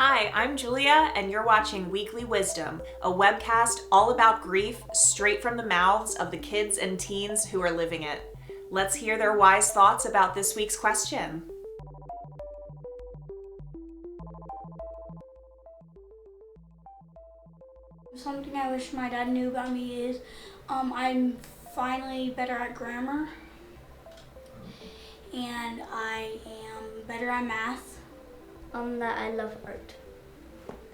Hi, I'm Julia, and you're watching Weekly Wisdom, a webcast all about grief straight from the mouths of the kids and teens who are living it. Let's hear their wise thoughts about this week's question. Something I wish my dad knew about me is I'm finally better at grammar and I am better at math. That I love art.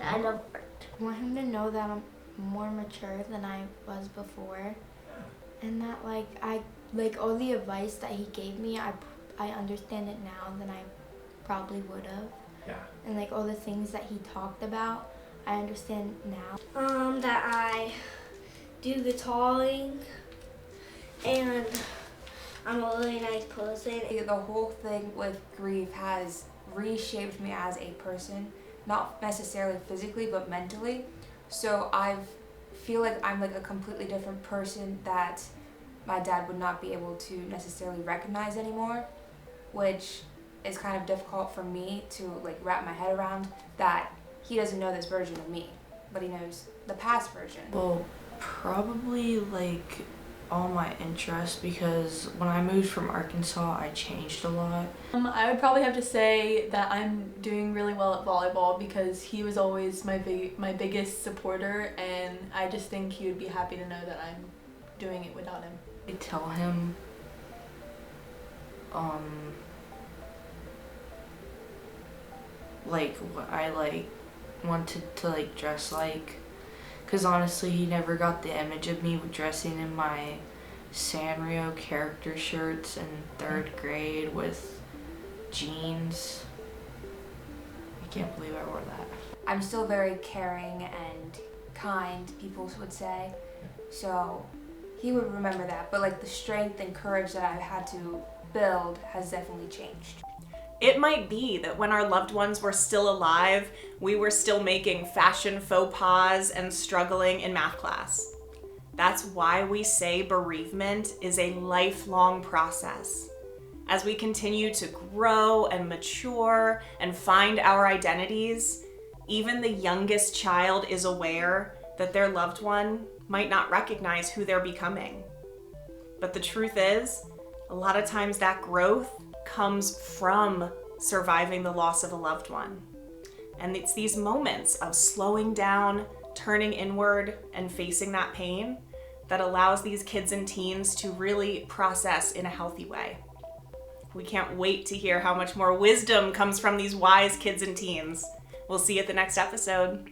I want him to know that I'm more mature than I was before, and that I all the advice that he gave me, I understand it now than I probably would have. Yeah. And all the things that he talked about, I understand now. That I do guitaring and I'm a really nice person. The whole thing with grief has reshaped me as a person, not necessarily physically but mentally. So I feel like I'm a completely different person that my dad would not be able to necessarily recognize anymore, which is kind of difficult for me to wrap my head around, that he doesn't know this version of me, but he knows the past version. Well, probably all my interests, because when I moved from Arkansas, I changed a lot. I would probably have to say that I'm doing really well at volleyball because he was always my biggest supporter, and I just think he would be happy to know that I'm doing it without him. I tell him what I wanted to dress like, because honestly he never got the image of me dressing in my Sanrio character shirts in 3rd grade with jeans. I can't believe I wore that. I'm still very caring and kind, people would say, so he would remember that, but the strength and courage that I've had to build has definitely changed. It might be that when our loved ones were still alive, we were still making fashion faux pas and struggling in math class. That's why we say bereavement is a lifelong process. As we continue to grow and mature and find our identities, even the youngest child is aware that their loved one might not recognize who they're becoming. But the truth is, a lot of times that growth comes from surviving the loss of a loved one. And it's these moments of slowing down, turning inward, and facing that pain that allows these kids and teens to really process in a healthy way. We can't wait to hear how much more wisdom comes from these wise kids and teens. We'll see you at the next episode.